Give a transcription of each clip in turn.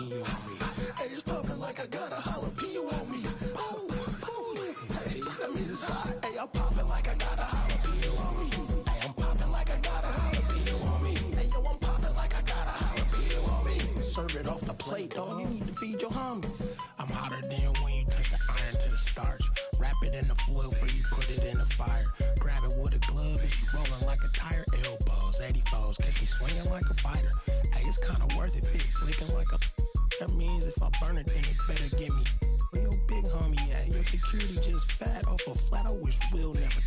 jalapeno on me. Hey, it's popping like I got a jalapeno on me. Ooh, ooh. Hey, that means it's hot. Hey, I'm popping like I got a jalapeno on me. Hey, I'm popping like I got a jalapeno on me. Hey, yo, I'm popping like I got a jalapeno on me. Serve it off the plate, dog. You need to feed your homies. I'm hotter than when you touch the iron to the starch. Wrap it in the foil before you put it in the fire. Grab it with a glove as you rolling like a tire. Elbows, 84s, catch me swinging like a fighter. Hey, it's kinda worth it, big flicking like a. That means if I burn it, then it better give me. Where your big homie at? Your security just fat off a flat. I wish Will never.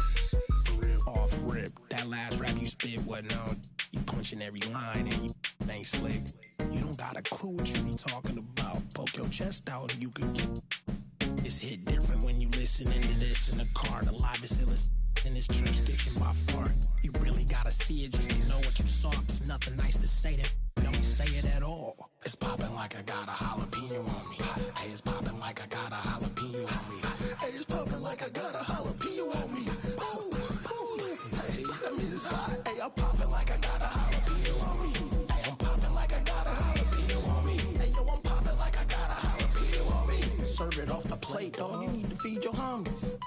For real, off rip. That last rap you spit wasn't on. You punching every line and you ain't slick. You don't got a clue what you be talking about. Poke your chest out and you could get. It's hit different when you listening to this in the car. The live is illest in this jurisdiction by far. You really gotta see it just to know what you saw. It's nothing nice to say that don't say it at all. It's popping like I got a jalapeno on me. Hey, it's popping like I got a jalapeno on me. Hey, it's popping like I got a jalapeno on me. Ooh, ooh. Hey, that means it's hot. Hey, I'm popping like I got a jalapeno on me. Hey, I'm popping like I got a jalapeno on me. Hey, yo, I'm popping like I got a jalapeno on me. Serve it off the plate, dog. You need to feed your homies.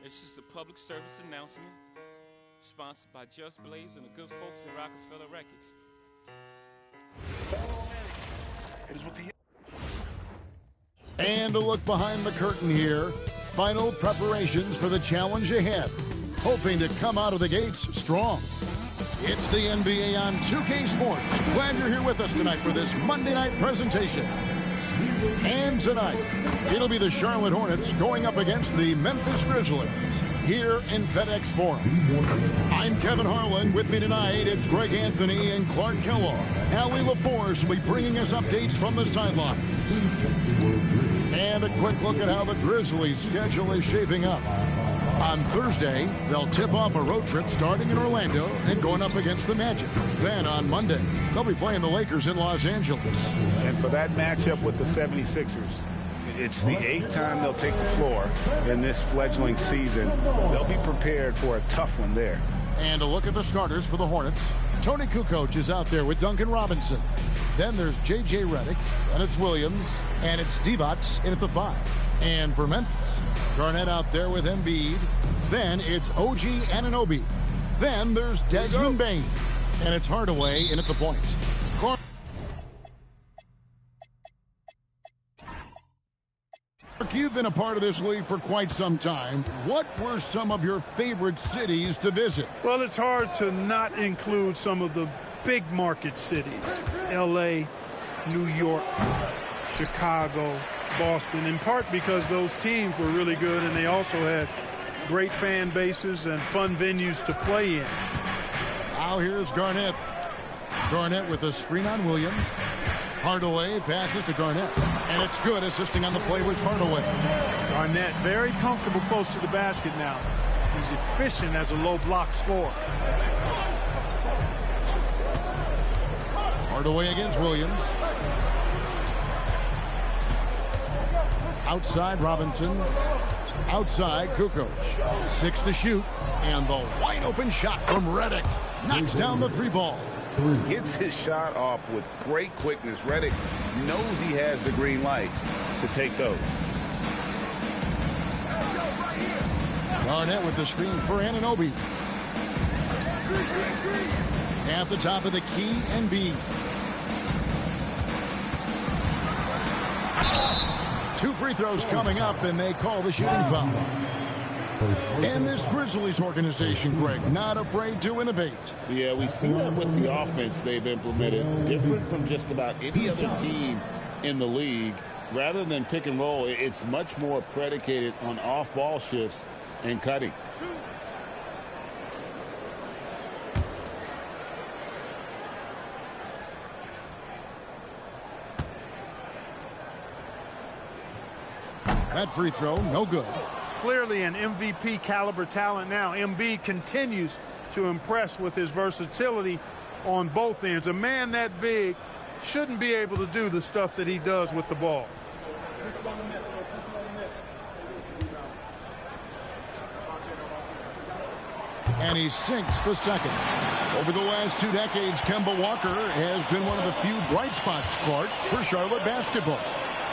It's just a public service announcement sponsored by Just Blaze and the good folks at Rockefeller Records. And a look behind the curtain here. Final preparations for the challenge ahead. Hoping to come out of the gates strong. It's the NBA on 2K Sports. Glad you're here with us tonight for this Monday night presentation. And tonight, it'll be the Charlotte Hornets going up against the Memphis Grizzlies here in FedEx Forum. I'm Kevin Harlan. With me tonight, it's Greg Anthony and Clark Kellogg. Allie LaForce will be bringing us updates from the sideline. And a quick look at how the Grizzlies' schedule is shaping up. On Thursday, they'll tip off a road trip starting in Orlando and going up against the Magic. Then on Monday, they'll be playing the Lakers in Los Angeles. And for that matchup with the 76ers, it's the 8th time they'll take the floor in this fledgling season. They'll be prepared for a tough one there. And a look at the starters for the Hornets. Tony Kukoc is out there with Duncan Robinson. Then there's J.J. Redick, and it's Williams, and it's Divac in at the 5. And for Memphis, Garnett out there with Embiid. Then it's OG Anunoby. Then there's Desmond Bane, and it's Hardaway in at the point. You've been a part of this league for quite some time. What were some of your favorite cities to visit? Well, it's hard to not include some of the big market cities. L.A., New York, Chicago, Boston, in part because those teams were really good and they also had great fan bases and fun venues to play in. Now here's Garnett. Garnett with a screen on Williams. Hardaway passes to Garnett, and it's good, assisting on the play with Hardaway. Garnett very comfortable close to the basket now. He's efficient as a low block scorer. Hardaway against Williams. Outside Robinson. Outside Kukoc. 6 to shoot, and the wide open shot from Redick knocks down the 3 ball. Gets his shot off with great quickness. Redick knows he has the green light to take those. Garnett with the screen for Anunoby. At the top of the key, Embiid. 2 free throws coming up, and they call the shooting foul. And this Grizzlies organization, Greg, not afraid to innovate. Yeah, we see that with the offense they've implemented. Different from just about any other team in the league. Rather than pick and roll, it's much more predicated on off-ball shifts and cutting. That free throw, no good. clearly an MVP caliber talent now. Embiid continues to impress with his versatility on both ends. A man that big shouldn't be able to do the stuff that he does with the ball. And he sinks the second. Over the last 2 decades, Kemba Walker has been one of the few bright spots, Clark, for Charlotte basketball.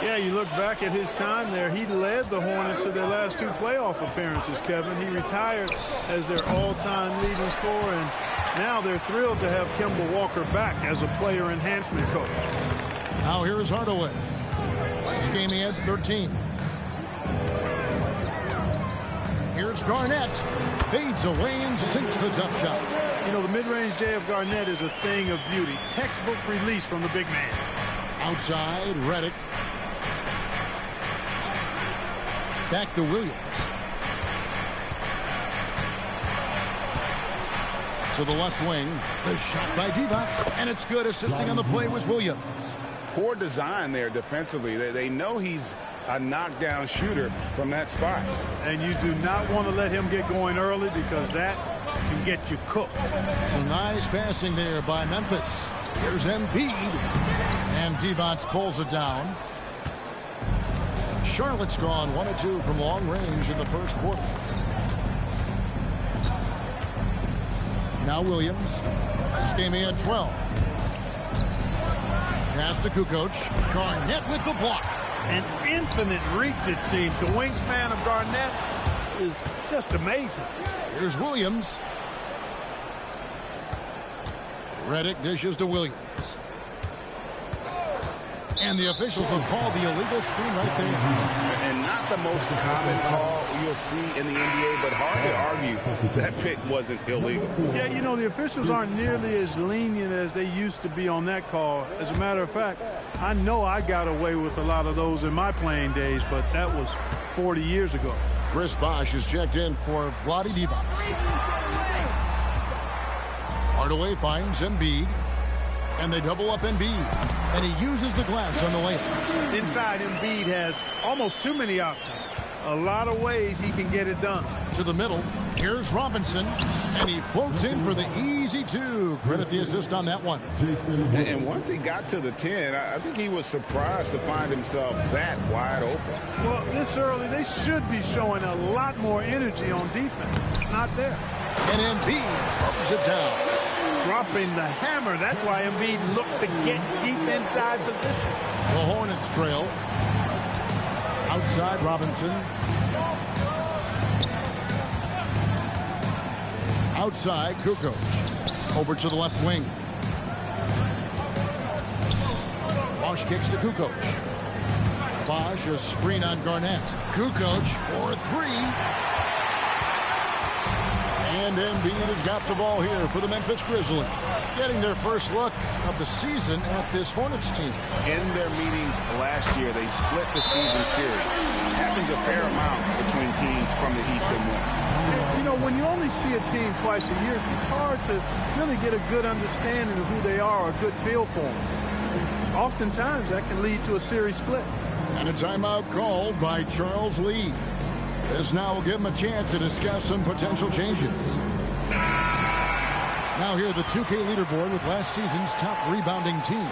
Yeah, you look back at his time there, he led the Hornets to their last 2 playoff appearances, Kevin. He retired as their all-time leading scorer, and now they're thrilled to have Kemba Walker back as a player enhancement coach. Now here's Hardaway. Last game he had 13. Here's Garnett. Fades away and sinks the tough shot. You know, the mid-range J of Garnett is a thing of beauty. Textbook release from the big man. Outside, Redick. Back to Williams. To the left wing. The shot by Divac. And it's good. Assisting on the play was Williams. Poor design there defensively. They know he's a knockdown shooter from that spot. And you do not want to let him get going early because that can get you cooked. Some nice passing there by Memphis. Here's Embiid. And Divac pulls it down. Charlotte's gone 1 of 2 from long range in the first quarter. Now Williams. This game he had 12. Pass to Kukoc. Garnett with the block. An infinite reach, it seems. The wingspan of Garnett is just amazing. Here's Williams. Redick dishes to Williams. And the officials will call the illegal screen right there. And not the most common call you'll see in the NBA, but hard to argue that pick wasn't illegal. Yeah, you know, the officials aren't nearly as lenient as they used to be on that call. As a matter of fact, I know I got away with a lot of those in my playing days, but that was 40 years ago. Chris Bosh is checked in for Vlade Divac. Hardaway finds Embiid. And they double up Embiid. And he uses the glass on the layup. Inside, Embiid has almost too many options. A lot of ways he can get it done. To the middle. Here's Robinson. And he floats in for the easy 2. Credit the assist on that one. And once he got to the 10, I think he was surprised to find himself that wide open. Well, this early, they should be showing a lot more energy on defense. It's not there. And Embiid throws it down. Dropping the hammer. That's why Embiid looks to get deep inside position. The Hornets trail. Outside Robinson. Outside Kukoc. Over to the left wing. Bosh kicks to Kukoc. Bosh a screen on Garnett. Kukoc for 3. And Embiid has got the ball here for the Memphis Grizzlies. Getting their first look of the season at this Hornets team. In their meetings last year, they split the season series. It happens a fair amount between teams from the East and West. You know, when you only see a team twice a year, it's hard to really get a good understanding of who they are, a good feel for them. And oftentimes, that can lead to a series split. And a timeout called by Charles Lee. This now will give him a chance to discuss some potential changes. Now here the 2K leaderboard with last season's top rebounding teams.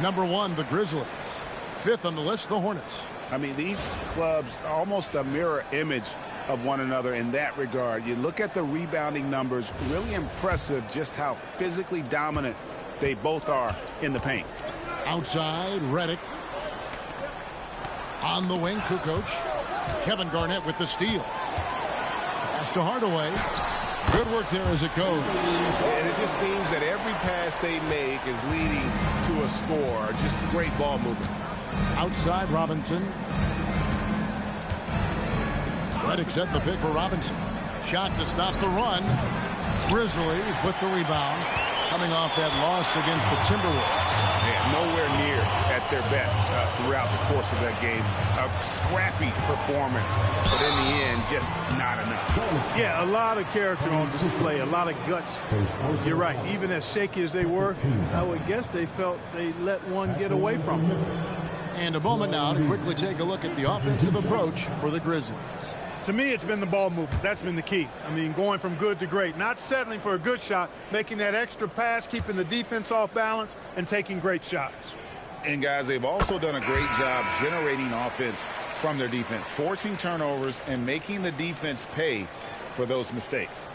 Number 1, the Grizzlies. 5th on the list, the Hornets. I mean, these clubs are almost a mirror image of one another in that regard. You look at the rebounding numbers, really impressive just how physically dominant they both are in the paint. Outside, Redick. On the wing, Kukoc. Kevin Garnett with the steal. Pass to Hardaway. Good work there as it goes. And it just seems that every pass they make is leading to a score. Just great ball movement. Outside Robinson. Redick set the pick for Robinson. Shot to stop the run. Grizzlies with the rebound. Coming off that loss against the Timberwolves. Yeah, nowhere near at their best throughout the course of that game. A scrappy performance, but in the end, just not enough. Yeah, a lot of character on display, a lot of guts. You're right. Even as shaky as they were, I would guess they felt they let one get away from them. And a moment now to quickly take a look at the offensive approach for the Grizzlies. To me, it's been the ball movement. That's been the key. I mean, going from good to great. Not settling for a good shot, making that extra pass, keeping the defense off balance, and taking great shots. And, guys, they've also done a great job generating offense from their defense, forcing turnovers and making the defense pay for those mistakes.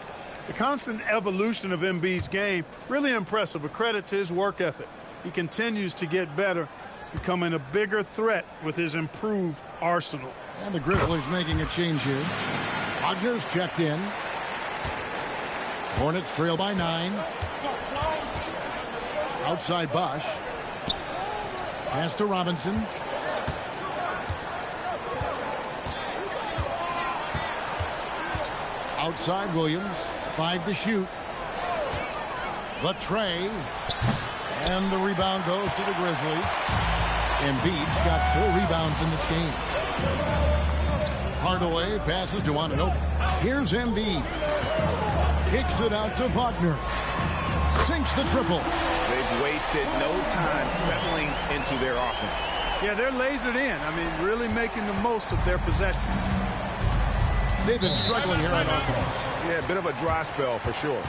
The constant evolution of Embiid's game, really impressive. A credit to his work ethic. He continues to get better, becoming a bigger threat with his improved arsenal. And the Grizzlies making a change here. Wagner's checked in. Hornets trail by 9. Outside Bosch. Pass to Robinson. Outside Williams. 5 to shoot. The tray. And the rebound goes to the Grizzlies. Embiid's got 4 rebounds in this game. Hardaway passes to Anunoby. Here's Embiid. Kicks it out to Wagner. Sinks the triple. They've wasted no time settling into their offense. Yeah, they're lasered in. I mean, really making the most of their possession. They've been struggling here on offense. Yeah, a bit of a dry spell for sure.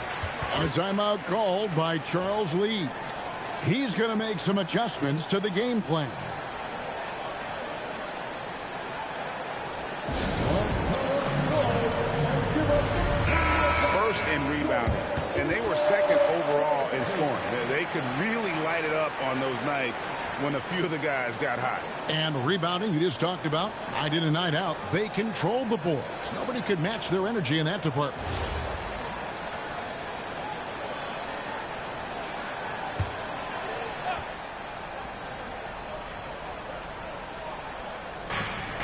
And a timeout called by Charles Lee. He's going to make some adjustments to the game plan. First in rebounding, and they were second overall in scoring. They could really light it up on those nights when a few of the guys got hot. And rebounding, you just talked about, night in and night out, they controlled the boards. Nobody could match their energy in that department.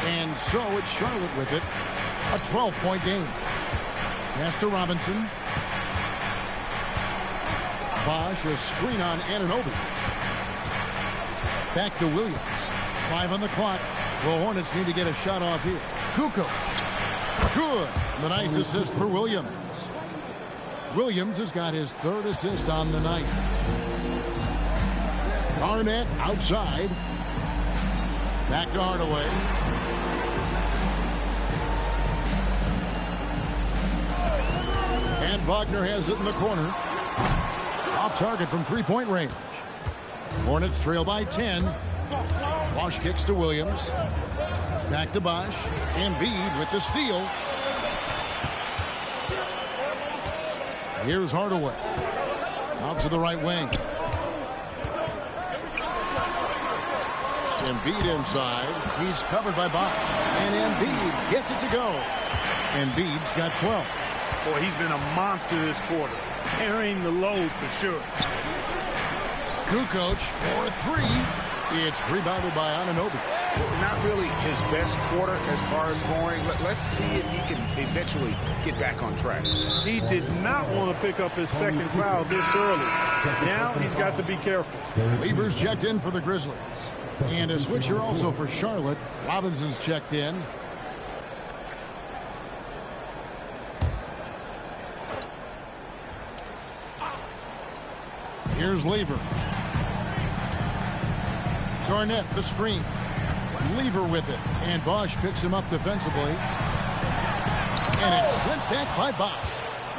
And so it's Charlotte with it. A 12-point game. Pass to Robinson. Bosch, a screen on Anunoby. Back to Williams. 5 on the clock. The Hornets need to get a shot off here. Kukoc. Good. The nice assist for Williams. Williams has got his 3rd assist on the night. Garnett outside. Back to Hardaway. And Wagner has it in the corner. Off target from 3-point range. Hornets trail by 10. Bosch kicks to Williams. Back to Bosch. Embiid with the steal. Here's Hardaway. Out to the right wing. Embiid inside. He's covered by Bosch. And Embiid gets it to go. Embiid's got 12. Boy, he's been a monster this quarter. Carrying the load for sure. Kukoc for 3. It's rebounded by Anunoby. Not really his best quarter as far as scoring. Let's see if he can eventually get back on track. He did not want to pick up his 2nd foul this early. Now he's got to be careful. Lever's checked in for the Grizzlies. And a switcher also for Charlotte. Robinson's checked in. Here's Lever. Garnett, the screen. Lever with it. And Bosch picks him up defensively. And it's sent back by Bosch.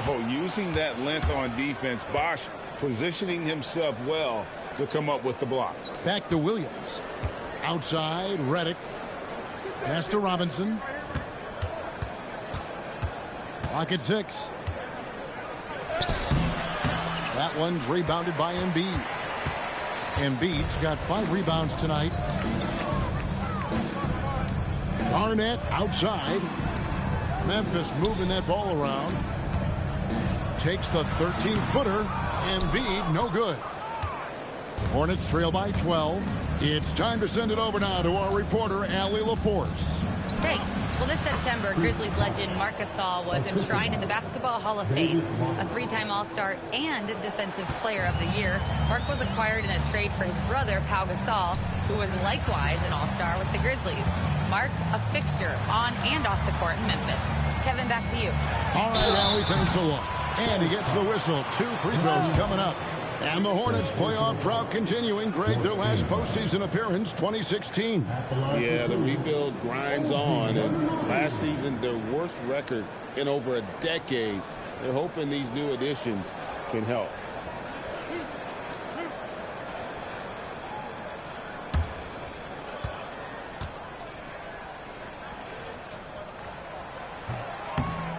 Oh, using that length on defense, Bosch positioning himself well to come up with the block. Back to Williams. Outside, Redick. Pass to Robinson. Clock at 6. That one's rebounded by Embiid. Embiid's got 5 rebounds tonight. Garnett outside. Memphis moving that ball around. Takes the 13-footer. Embiid, no good. Hornets trail by 12. It's time to send it over now to our reporter, Allie LaForce. Thanks. Well, this September, Grizzlies legend Marc Gasol was enshrined in the Basketball Hall of Fame. A 3-time All-Star and Defensive Player of the Year, Marc was acquired in a trade for his brother, Pau Gasol, who was likewise an All-Star with the Grizzlies. Marc, a fixture on and off the court in Memphis. Kevin, back to you. All right, Allie, thanks a lot. And he gets the whistle. 2 free throws coming up. And the Hornets playoff drought continuing. Greg, their last postseason appearance, 2016. Yeah, the rebuild grinds on. And last season, their worst record in over a decade. They're hoping these new additions can help.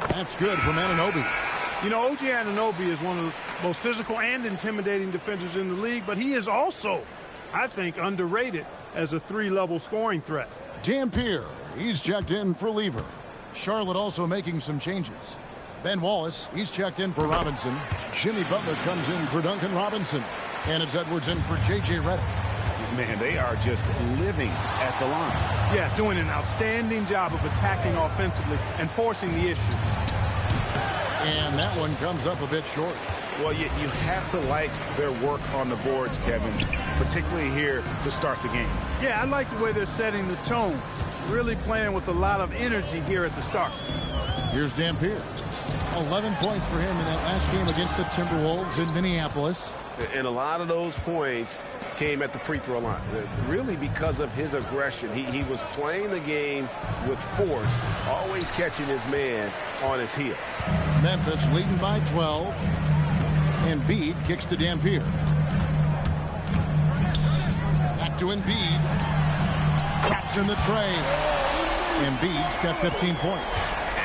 That's good from Anunoby. You know, OG Anunoby is one of the most physical and intimidating defenders in the league, but he is also, I think, underrated as a three-level scoring threat. Dampier, he's checked in for Lever. Charlotte also making some changes. Ben Wallace, he's checked in for Robinson. Jimmy Butler comes in for Duncan Robinson. And it's Edwards in for J.J. Redick. Man, they are just living at the line. Yeah, doing an outstanding job of attacking offensively and forcing the issue. And that one comes up a bit short. Well, you have to like their work on the boards, Kevin, particularly here to start the game. Yeah, I like the way they're setting the tone. Really playing with a lot of energy here at the start. Here's Dampier. 11 points for him in that last game against the Timberwolves in Minneapolis. And a lot of those points came at the free throw line, really because of his aggression. He was playing the game with force, always catching his man on his heels. Memphis leading by 12. Embiid kicks to Dampier. Back to Embiid. Traps in the tray. Embiid's got 15 points.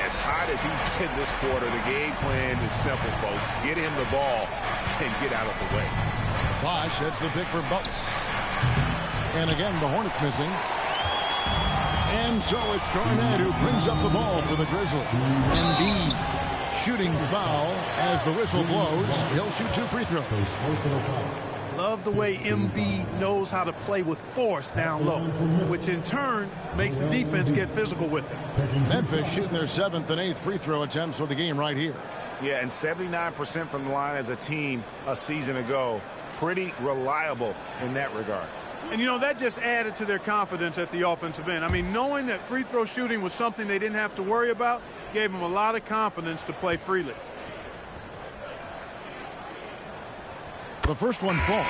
As hot as he's been this quarter, the game plan is simple, folks. Get him the ball and get out of the way. Bosh heads the pick for Butler. And again, the Hornets missing. And so it's Garnett who brings up the ball for the Grizzlies. Embiid shooting foul as the whistle blows. He'll shoot 2 free throws. Love the way Embiid knows how to play with force down low, which in turn makes the defense get physical with him. Memphis shooting their 7th and 8th free throw attempts for the game right here. Yeah, and 79% from the line as a team a season ago. Pretty reliable in that regard. And, you know, that just added to their confidence at the offensive end. I mean, knowing that free throw shooting was something they didn't have to worry about gave them a lot of confidence to play freely. The first one falls.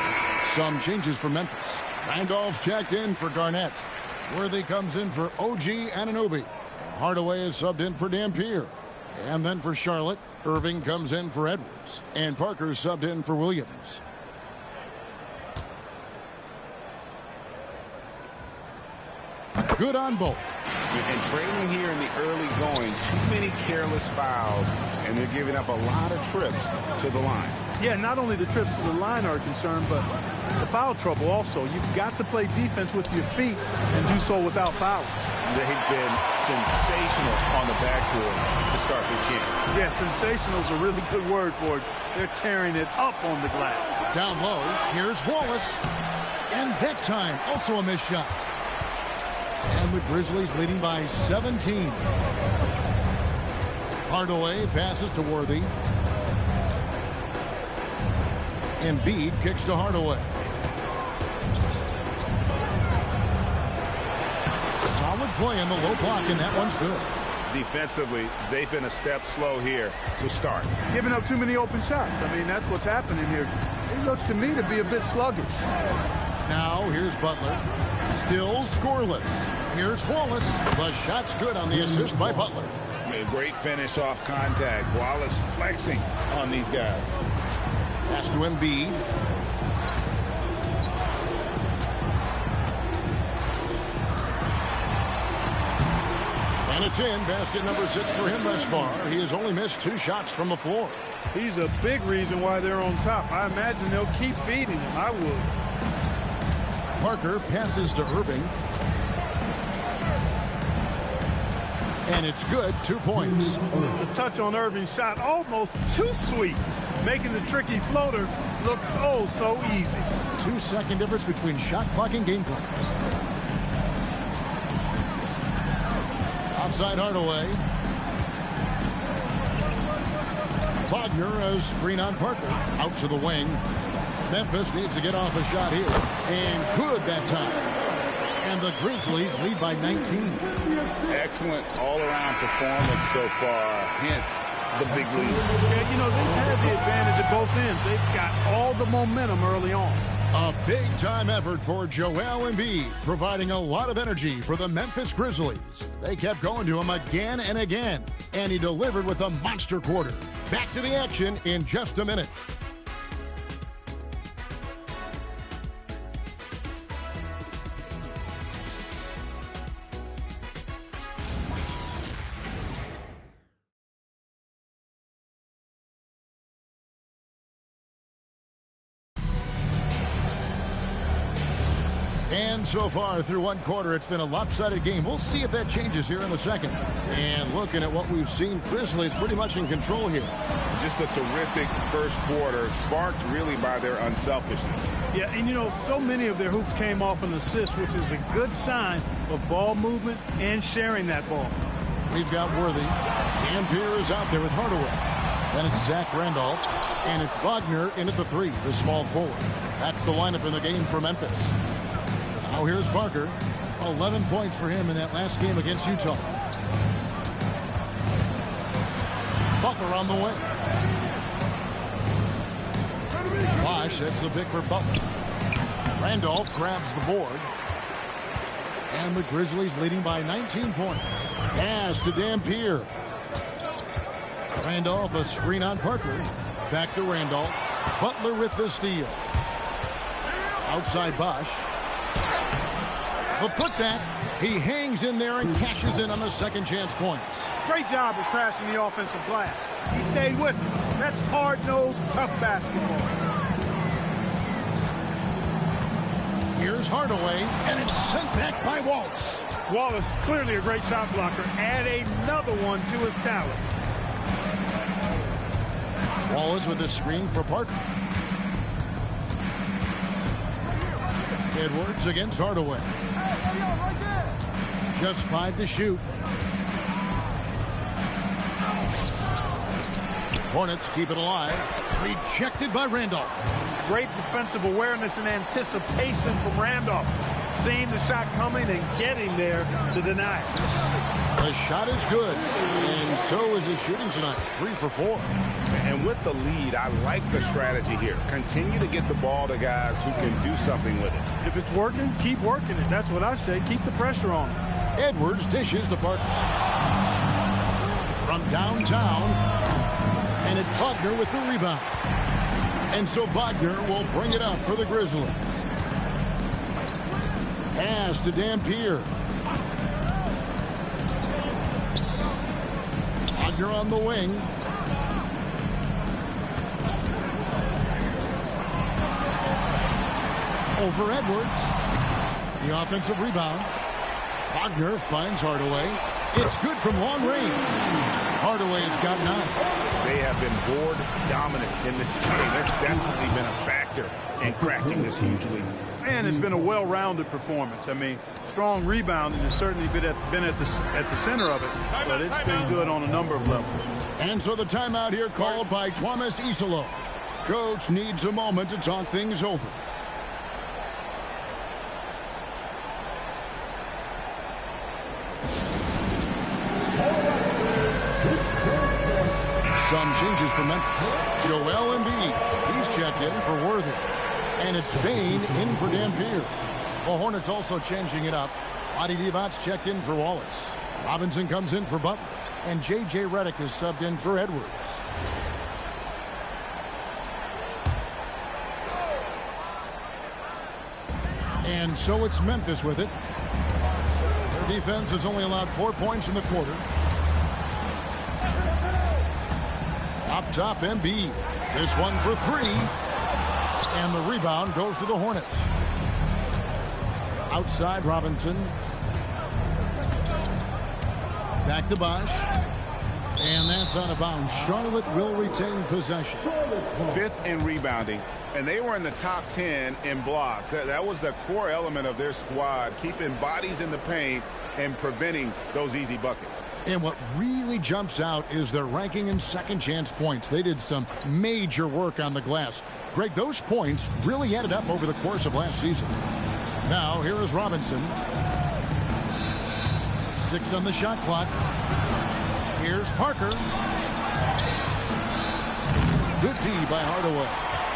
Some changes for Memphis. Randolph's checked in for Garnett. Worthy comes in for OG Anunoby. Hardaway is subbed in for Dampier. And then for Charlotte, Irving comes in for Edwards. And Parker subbed in for Williams. Good on both. And trailing here in the early going, too many careless fouls, and they're giving up a lot of trips to the line. Yeah, not only the trips to the line are a concern, but the foul trouble also. You've got to play defense with your feet and do so without fouling. They've been sensational on the backboard to start this game. Yeah, sensational is a really good word for it. They're tearing it up on the glass. Down low, here's Wallace. And that time, also a missed shot. And the Grizzlies leading by 17. Hardaway passes to Worthy. Embiid kicks to Hardaway. Solid play in the low block, and that one's good. Defensively, they've been a step slow here to start. Giving up too many open shots. I mean, that's what's happening here. They look to me to be a bit sluggish. Now here's Butler. Still scoreless. Here's Wallace. The shot's good on the assist by Butler. A great finish off contact. Wallace flexing on these guys. Pass to Embiid. And it's in. Basket number 6 for him thus far. He has only missed 2 shots from the floor. He's a big reason why they're on top. I imagine they'll keep feeding him. I would. Parker passes to Irving. And it's good. 2 points. The touch on Irving's shot almost too sweet, making the tricky floater look oh so easy. 2-second difference between shot clock and game clock. Outside Hardaway. Wagner as screen on Parker. Out to the wing. Memphis needs to get off a shot here. And good that time. And the Grizzlies lead by 19. Excellent all-around performance so far, hence the big lead. Yeah, you know, they've had the advantage at both ends. They've got all the momentum early on. A big-time effort for Joel Embiid, providing a lot of energy for the Memphis Grizzlies. They kept going to him again and again, and he delivered with a monster quarter. Back to the action in just a minute. And so far through one quarter, it's been a lopsided game. We'll see if that changes here in the second. And looking at what we've seen, Grizzlies pretty much in control here. Just a terrific first quarter, sparked really by their unselfishness. Yeah, and you know, so many of their hoops came off an assist, which is a good sign of ball movement and sharing that ball. We've got Worthy. Dampier is out there with Hardaway. Then it's Zach Randolph. And it's Wagner in at the three, the small forward. That's the lineup in the game for Memphis. Now here's Parker. 11 points for him in that last game against Utah. Butler on the way. Bosh, that's the pick for Butler. Randolph grabs the board. And the Grizzlies leading by 19 points. Pass to Dampier. Randolph, a screen on Parker. Back to Randolph. Butler with the steal. Outside Bosh. The putback. He hangs in there and cashes in on the second chance points. Great job of crashing the offensive glass. He stayed with it. That's hard-nosed, tough basketball. Here's Hardaway, and it's sent back by Wallace. Wallace, clearly a great shot blocker. Add another one to his talent. Wallace with a screen for Parker. Edwards against Hardaway. Just 5 to shoot. Hornets keep it alive. Rejected by Randolph. Great defensive awareness and anticipation from Randolph. Seeing the shot coming and getting there to deny it. The shot is good, and so is his shooting tonight. 3 for 4. And with the lead, I like the strategy here. Continue to get the ball to guys who can do something with it. If it's working, keep working it. That's what I say. Keep the pressure on it. Edwards dishes to Parker. From downtown, and it's Wagner with the rebound. And so Wagner will bring it up for the Grizzlies. Pass to Dampier. Wagner on the wing. Over Edwards. The offensive rebound. Wagner finds Hardaway. It's good from long range. Hardaway has got 9. They have been board dominant in this game. That's definitely been a factor in cracking this huge lead. And it's been a well-rounded performance. I mean, strong rebounding has certainly been at the center of it, but it's been good on a number of levels. And so the timeout here called by Thomas Isolo. Coach needs a moment to talk things over. Some changes for Memphis. Joel Embiid, he's checked in for Worthy. And it's Bane in for Dampier. The Hornets also changing it up. Adi Divac's checked in for Wallace. Robinson comes in for Butler. And J.J. Redick is subbed in for Edwards. And so it's Memphis with it. Their defense has only allowed 4 points in the quarter. Up top, Embiid. This one for 3. And the rebound goes to the Hornets. Outside, Robinson. Back to Bosh. And that's out of bounds. Charlotte will retain possession. 5th in rebounding. And they were in the top 10 in blocks. That was the core element of their squad, keeping bodies in the paint and preventing those easy buckets. And what really jumps out is their ranking in second chance points. They did some major work on the glass. Greg, those points really added up over the course of last season. Now, here is Robinson. 6 on the shot clock. Here's Parker. Good D by Hardaway.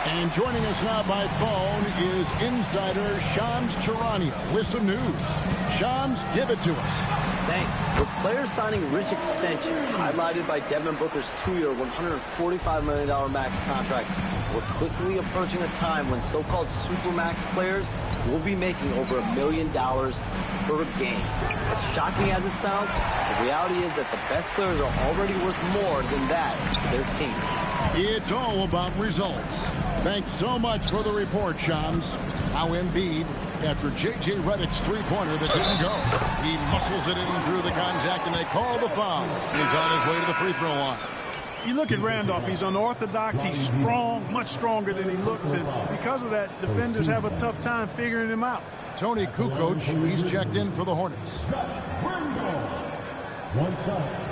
And joining us now by phone is insider Shams Charania with some news. Shams, give it to us. Thanks. With players signing rich extensions highlighted by Devin Booker's 2-year, $145 million max contract, we're quickly approaching a time when so-called supermax players will be making over $1 million per game. As shocking as it sounds, the reality is that the best players are already worth more than that to their teams. It's all about results. Thanks so much for the report, Shams. Now Embiid, after J.J. Redick's three-pointer that didn't go. He muscles it in through the contact, and they call the foul. He's on his way to the free throw line. You look at Randolph, he's unorthodox, he's strong, much stronger than he looks, and because of that, defenders have a tough time figuring him out. Tony Kukoc, he's checked in for the Hornets. One side.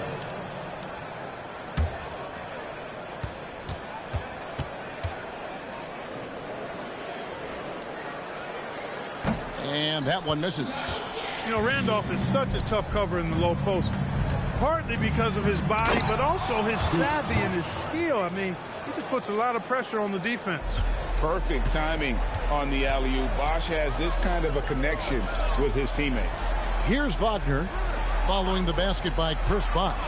And that one misses. You know, Randolph is such a tough cover in the low post, partly because of his body, but also his savvy and his skill. I mean, he just puts a lot of pressure on the defense. Perfect timing on the alley-oop. Bosh has this kind of a connection with his teammates. Here's Wagner following the basket by Chris Bosh.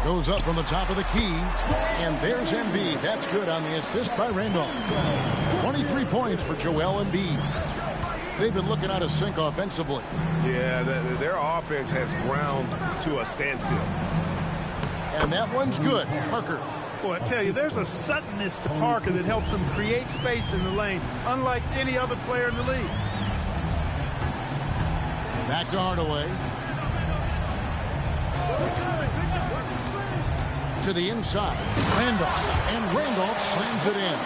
Goes up from the top of the key, and there's Embiid. That's good on the assist by Randolph. 23 points for Joel Embiid. They've been looking out of sync offensively. Yeah, their offense has ground to a standstill. And that one's good. Parker. Boy, I tell you, there's a suddenness to Parker that helps him create space in the lane, unlike any other player in the league. Back to Hardaway. To the inside. Randolph. And Randolph slams it in.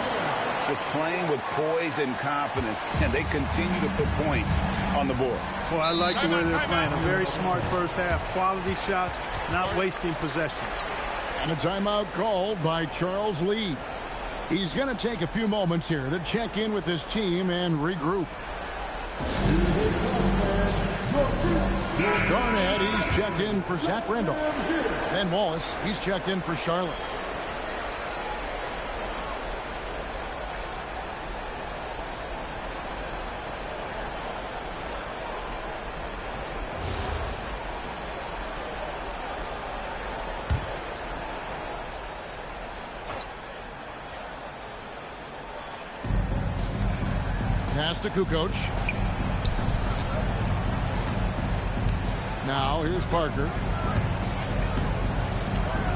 Just playing with poise and confidence, and they continue to put points on the board. Well, I like the way they're playing. A very smart first half. Quality shots, not wasting possession. And a timeout called by Charles Lee. He's going to take a few moments here to check in with his team and regroup. Garnett, he's checked in for Zach Randolph. Ben Wallace, he's checked in for Charlotte. Pass to Kukoc. Now here's Parker.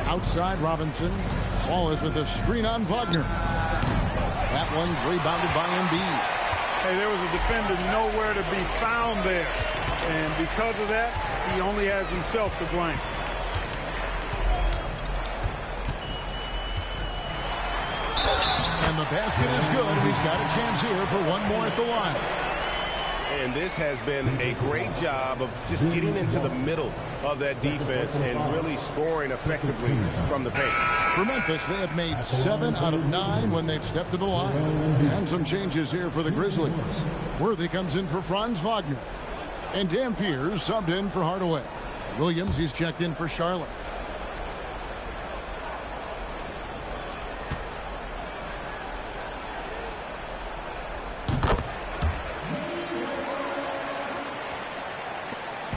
Outside Robinson. Wallace with a screen on Wagner. That one's rebounded by Embiid. Hey, there was a defender nowhere to be found there. And because of that, he only has himself to blame. And the basket is good. He's got a chance here for one more at the line. And this has been a great job of just getting into the middle of that defense and really scoring effectively from the paint. For Memphis, they have made 7 out of 9 when they've stepped to the line. And some changes here for the Grizzlies. Worthy comes in for Franz Wagner. And Dampier subbed in for Hardaway. Williams, he's checked in for Charlotte.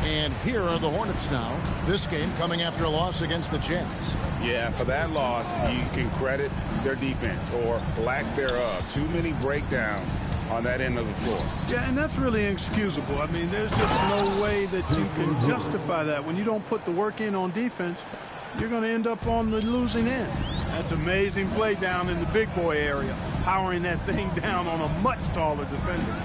And here are the Hornets now. This game coming after a loss against the Jazz. Yeah, for that loss, you can credit their defense or lack thereof. Too many breakdowns on that end of the floor. Yeah, and that's really inexcusable. I mean, there's just no way that you can justify that. When you don't put the work in on defense, you're going to end up on the losing end. That's amazing play down in the big boy area, powering that thing down on a much taller defender.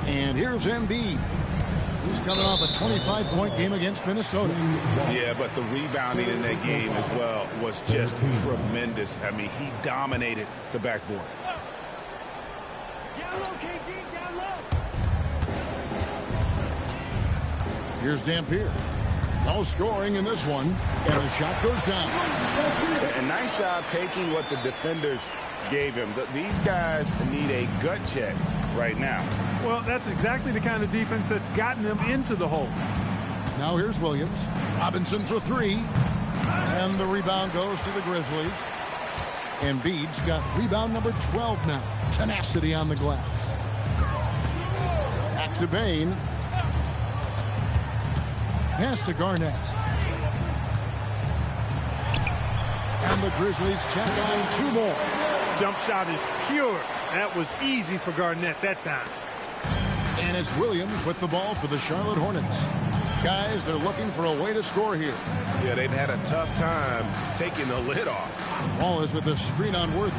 And here's Embiid. He's coming off a 25-point game against Minnesota. Yeah, but the rebounding in that game as well was just tremendous. I mean, he dominated the backboard. Down low, KG, down low. Here's Dampier. No scoring in this one. And the shot goes down. And nice job taking what the defenders gave him. These guys need a gut check right now. Well, that's exactly the kind of defense that's gotten them into the hole. Now here's Williams. Robinson for three. And the rebound goes to the Grizzlies. Embiid's got rebound number 12 now. Tenacity on the glass. Back to Bane. Pass to Garnett. And the Grizzlies check on two more. Jump shot is pure. That was easy for Garnett that time. And it's Williams with the ball for the Charlotte Hornets. Guys, they're looking for a way to score here. Yeah, they've had a tough time taking the lid off. Ball is with the screen on Worthy.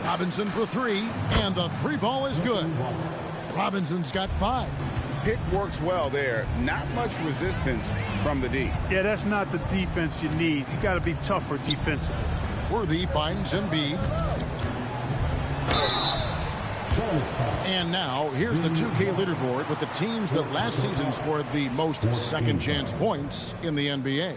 Robinson for three, and the three ball is good. Robinson's got 5. Pick works well there. Not much resistance from the D. Yeah, that's not the defense you need. You got to be tougher defensively. Worthy finds Embiid. And now, here's the 2K leaderboard with the teams that last season scored the most second-chance points in the NBA.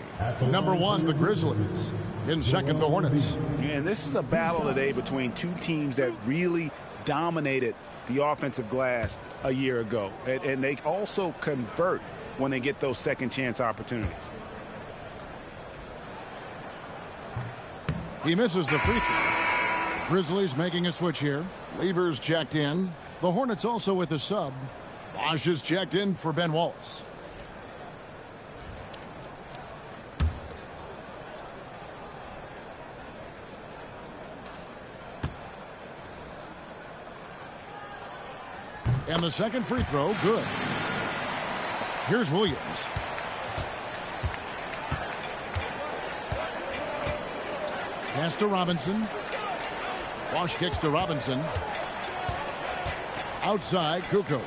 Number 1, the Grizzlies. In second, the Hornets. And this is a battle today between two teams that really dominated the offensive glass a year ago. And they also convert when they get those second-chance opportunities. He misses the free throw. Grizzlies making a switch here. Lever's checked in. The Hornets also with a sub. Bosh is checked in for Ben Wallace. And the second free throw, good. Here's Williams. Pass to Robinson. Bosh kicks to Robinson. Outside, Kukoc.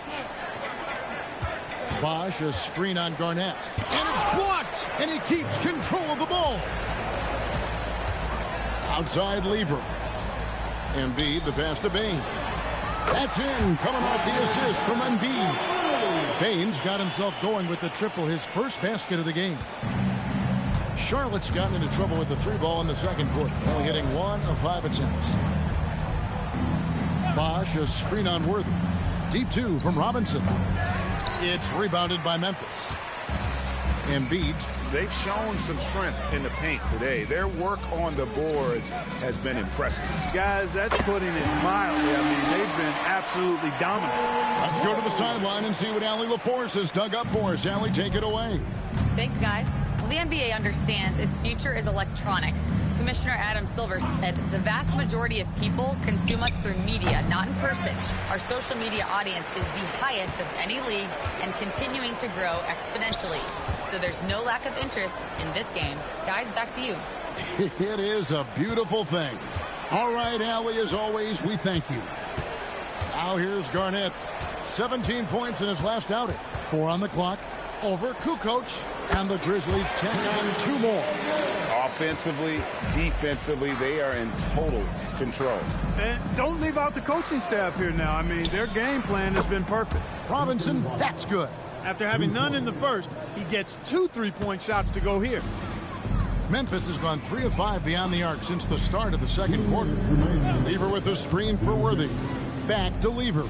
Bosh, a screen on Garnett. And it's blocked! And he keeps control of the ball. Outside, Lever. Embiid, the pass to Bane. That's in, coming off the assist from Embiid. Bane's got himself going with the triple, his first basket of the game. Charlotte's gotten into trouble with the three ball in the second quarter, only hitting 1 of 5 attempts. Bosh, a screen on Worthy. Deep 2 from Robinson. It's rebounded by Memphis. Embiid. They've shown some strength in the paint today. Their work on the boards has been impressive. Guys, that's putting it mildly. I mean, they've been absolutely dominant. Let's go to the sideline and see what Allie LaForce has dug up for us. Allie, take it away. Thanks, guys. Well, the NBA understands its future is electronic. Commissioner Adam Silver said the vast majority of people consume us through media, not in person. Our social media audience is the highest of any league and continuing to grow exponentially. So there's no lack of interest in this game. Guys, back to you. It is a beautiful thing. All right, Allie, as always, we thank you. Now here's Garnett. 17 points in his last outing. 4 on the clock. Over Kukoc. And the Grizzlies check on 2 more. Offensively, defensively, they are in total control. And don't leave out the coaching staff here now. I mean, their game plan has been perfect. Robinson, that's good. After having none in the first, he gets 2 3-point shots to go here. Memphis has gone 3 of 5 beyond the arc since the start of the second quarter. Lever with the screen for Worthy. Back to Lever.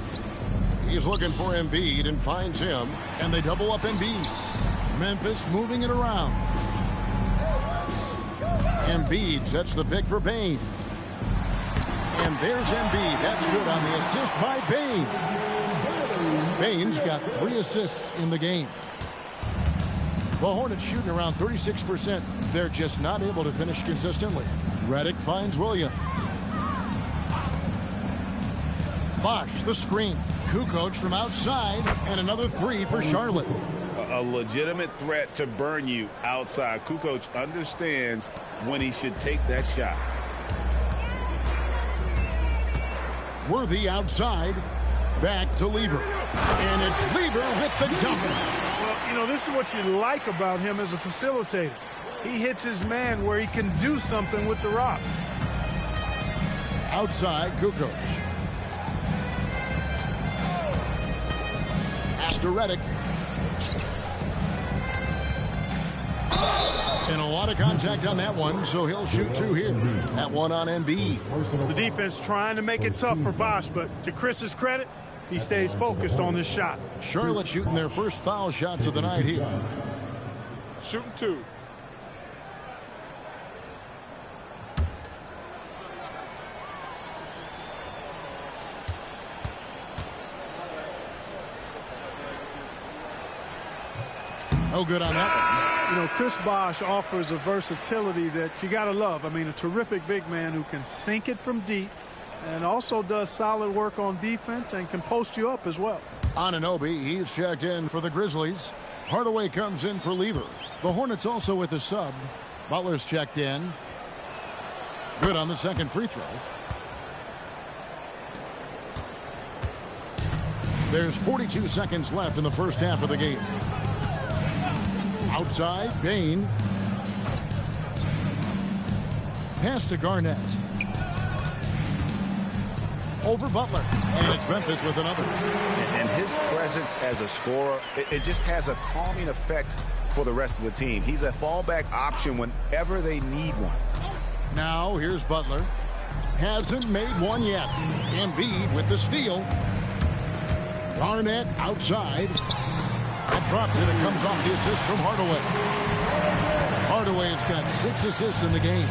He's looking for Embiid and finds him, and they double up Embiid. Memphis moving it around. Embiid sets the pick for Bane. And there's Embiid. That's good on the assist by Bane. Bane's got 3 assists in the game. The Hornets shooting around 36%. They're just not able to finish consistently. Redick finds Williams. Bosh, the screen. Kukoc from outside, and another 3 for Charlotte. A legitimate threat to burn you outside. Kukoc understands when he should take that shot. Worthy outside. Back to Lever. And it's Lever with the dunk. Well, you know, this is what you like about him as a facilitator. He hits his man where he can do something with the rock. Outside, Kukoc. Pass to Redick. And a lot of contact on that one, so he'll shoot 2 here. That one on Embiid. The defense trying to make it tough for Bosh, but to Chris's credit, he stays focused on his shot. Charlotte shooting their first foul shots of the night here. Shooting 2. No good on that one. You know, Chris Bosh offers a versatility that you got to love. I mean, a terrific big man who can sink it from deep and also does solid work on defense and can post you up as well. Anunoby, he's checked in for the Grizzlies. Hardaway comes in for Lever. The Hornets also with a sub. Butler's checked in. Good on the second free throw. There's 42 seconds left in the first half of the game. Outside, Bane. Pass to Garnett. Over Butler. And it's Memphis with another. And his presence as a scorer, it just has a calming effect for the rest of the team. He's a fallback option whenever they need one. Now here's Butler. Hasn't made one yet. Embiid with the steal. Garnett outside. That drops and it comes off the assist from Hardaway. Hardaway has got 6 assists in the game.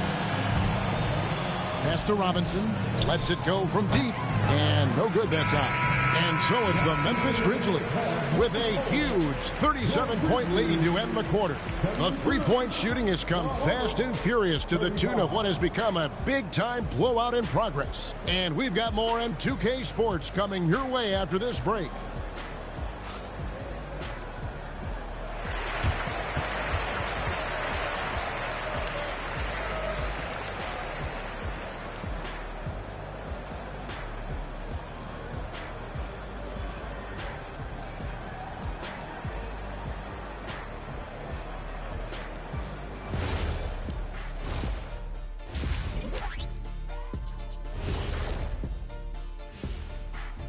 Pass to Robinson. Lets it go from deep. And no good that time. And so it's the Memphis Grizzlies with a huge 37-point lead to end the quarter. The three-point shooting has come fast and furious to the tune of what has become a big-time blowout in progress. And we've got more M2K Sports coming your way after this break.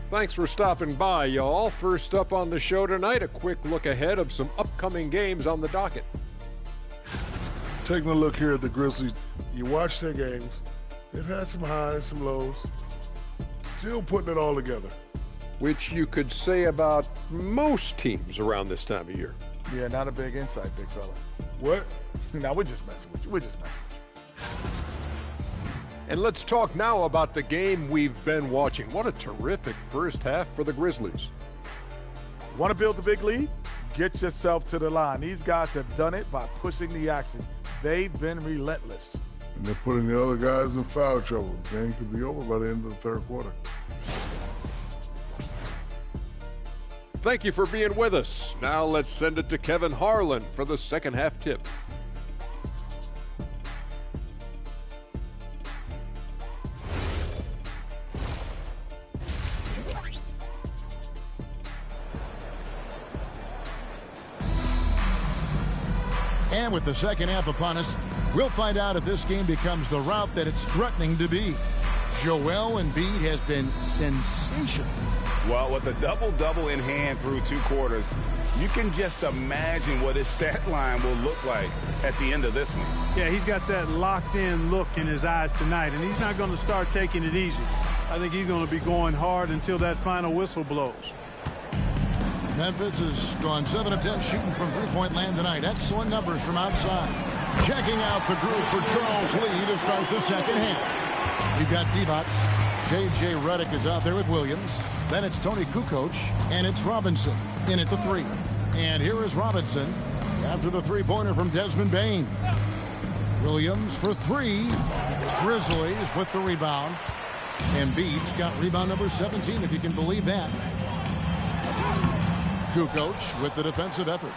Thanks for stopping by, y'all. First up on the show tonight, a quick look ahead of some upcoming games on the docket. Taking a look here at the Grizzlies, you watch their games. They've had some highs, some lows. Still putting it all together. Which you could say about most teams around this time of year. Yeah, not a big insight, big fella. What? No, we're just messing with you. We're just messing with you. And let's talk now about the game we've been watching. What a terrific first half for the Grizzlies. Want to build the big lead? Get yourself to the line. These guys have done it by pushing the action. They've been relentless. And they're putting the other guys in foul trouble. The game could be over by the end of the third quarter. Thank you for being with us. Now let's send it to Kevin Harlan for the second half tip. And with the second half upon us, we'll find out if this game becomes the route that it's threatening to be. Joel Embiid has been sensational. Well, with a double-double in hand through 2 quarters, you can just imagine what his stat line will look like at the end of this one. Yeah, he's got that locked-in look in his eyes tonight, and he's not going to start taking it easy. I think he's going to be going hard until that final whistle blows. Memphis has gone 7 of 10 shooting from three-point land tonight. Excellent numbers from outside. Checking out the group for Charles Lee to start the second half. You've got Divac. J.J. Redick is out there with Williams. Then it's Tony Kukoc, and it's Robinson in at the 3. And here is Robinson after the three-pointer from Desmond Bane. Williams for 3. Grizzlies with the rebound. Embiid's got rebound number 17, if you can believe that. Kukoc with the defensive effort.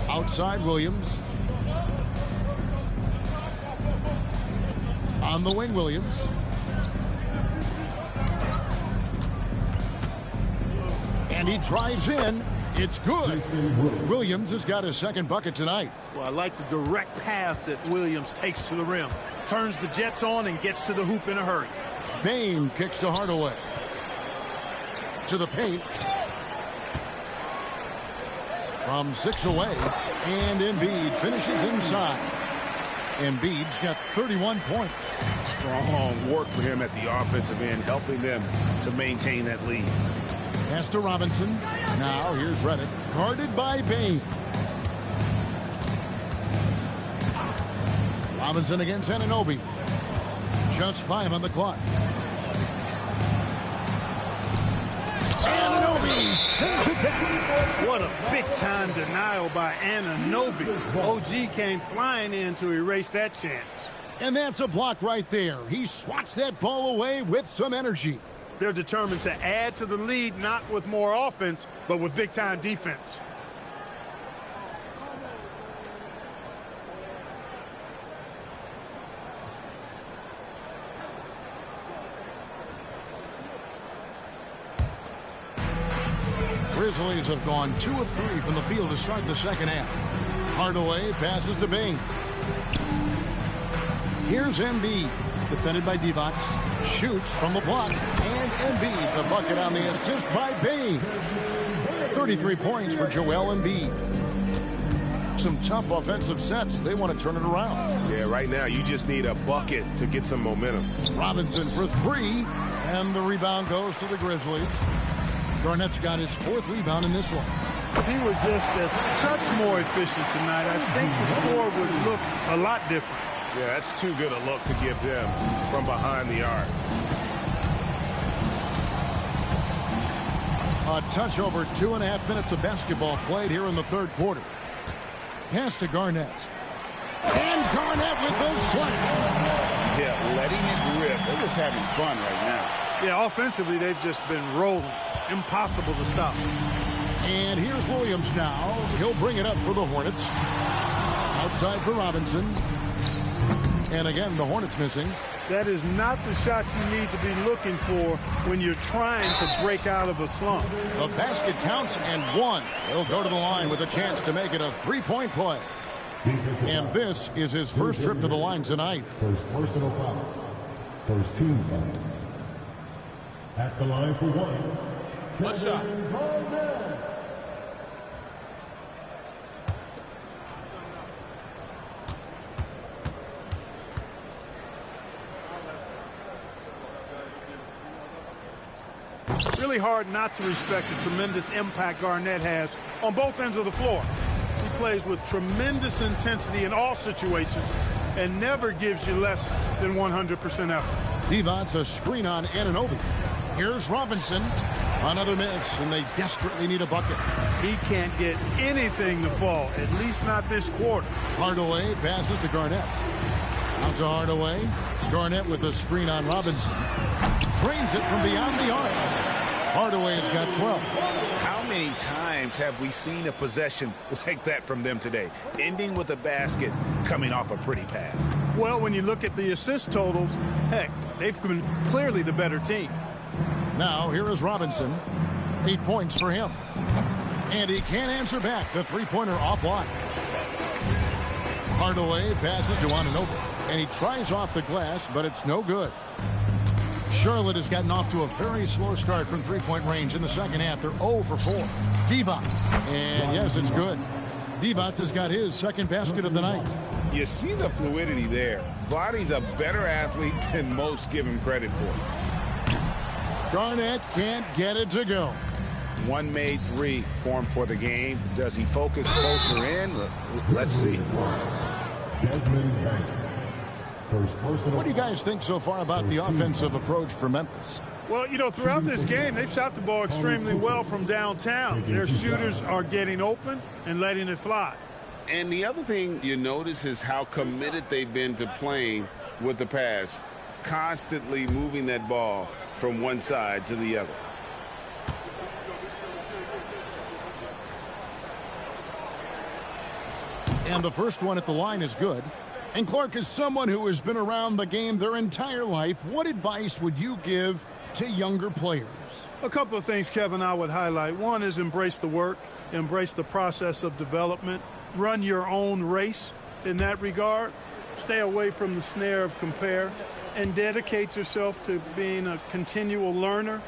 Outside Williams. On the wing, Williams. And he drives in. It's good. Williams has got his second bucket tonight. Well, I like the direct path that Williams takes to the rim. Turns the Jets on and gets to the hoop in a hurry. Bane kicks to Hardaway. To the paint. From 6 away. And Embiid finishes inside. Embiid's got 31 points. Strong work for him at the offensive end, helping them to maintain that lead. Pass to Robinson. Now here's Redick, guarded by Bane. Robinson against Anunoby. Just 5 on the clock. Anunoby sends it back. What a big-time denial by Anunoby. OG came flying in to erase that chance. And that's a block right there. He swats that ball away with some energy. They're determined to add to the lead, not with more offense, but with big-time defense. Grizzlies have gone 2 of 3 from the field to start the second half. Hardaway passes to Bane. Here's Embiid, defended by Divac. Shoots from the block, and Embiid the bucket on the assist by Bane. 33 points for Joel Embiid. Some tough offensive sets. They want to turn it around. Yeah, right now you just need a bucket to get some momentum. Robinson for 3, and the rebound goes to the Grizzlies. Garnett's got his 4th rebound in this one. If he were just a touch more efficient tonight, I think the score would look a lot different. Yeah, that's too good a look to give them from behind the arc. A touch over 2.5 minutes of basketball played here in the third quarter. Pass to Garnett. And Garnett with the slam. Yeah, letting it rip. They're just having fun right now. Yeah, offensively, they've just been rolling. Impossible to stop. And here's Williams now. He'll bring it up for the Hornets. Outside for Robinson. And again, the Hornets missing. That is not the shot you need to be looking for when you're trying to break out of a slump. The basket counts and 1. He'll go to the line with a chance to make it a 3-point play. And this is his first trip to the line tonight. First personal foul. First team foul. At the line for 1. What's up? Really hard not to respect the tremendous impact Garnett has on both ends of the floor. He plays with tremendous intensity in all situations and never gives you less than 100% effort. Divac a screen on Anunoby. Here's Robinson. Another miss, and they desperately need a bucket. He can't get anything to fall, at least not this quarter. Hardaway passes to Garnett. Out to Hardaway. Garnett with a screen on Robinson. Drains it from beyond the arc. Hardaway's got 12. How many times have we seen a possession like that from them today? Ending with a basket, coming off a pretty pass. Well, when you look at the assist totals, heck, they've been clearly the better team. Now, here is Robinson. 8 points for him. And he can't answer back. The three-pointer offline. Hardaway passes to Anunoby. And he tries off the glass, but it's no good. Charlotte has gotten off to a very slow start from three-point range in the second half. They're 0 for 4. Divac. And yes, it's good. Divac has got his second basket of the night. You see the fluidity there. Body's a better athlete than most give him credit for. Garnett can't get it to go. One made 3 for him for the game. Does he focus closer in? Let's see. Desmond Bane. First personal. What do you guys think so far about the offensive approach for Memphis? Well, you know, throughout this game, they've shot the ball extremely well from downtown. Their shooters are getting open and letting it fly. And the other thing you notice is how committed they've been to playing with the pass, constantly moving that ball from one side to the other. And the first one at the line is good. And Clark, is someone who has been around the game their entire life, what advice would you give to younger players? A couple of things, Kevin, I would highlight. One is embrace the work, embrace the process of development, run your own race in that regard, stay away from the snare of compare, and dedicate yourself to being a continual learner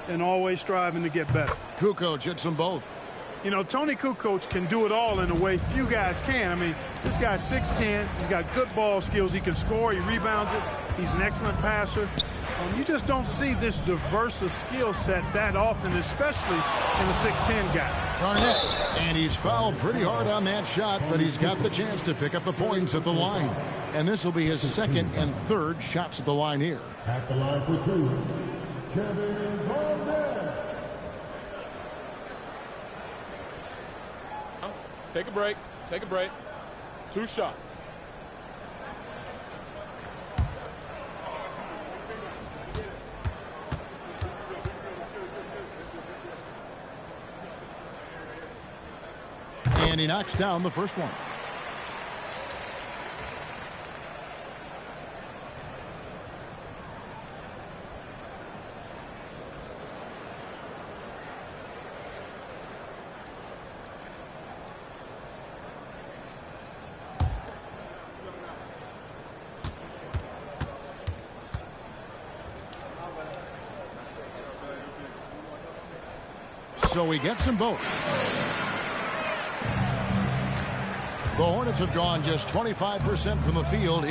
and always striving to get better. Kukoc hits them both. You know, Tony Kukoc can do it all in a way few guys can. I mean, this guy's 6'10". He's got good ball skills. He can score. He rebounds it. He's an excellent passer. You just don't see this diverse a skill set that often, especially in a 6'10" guy. Garnett, and he's fouled pretty hard on that shot, but he's got the chance to pick up the points at the line. And this will be his second and third shots at the line here. At the line for two, Kevin Garnett. Take a break. Take a break. 2 shots. And he knocks down the first one. So he gets them both. The Hornets have gone just 25% from the field.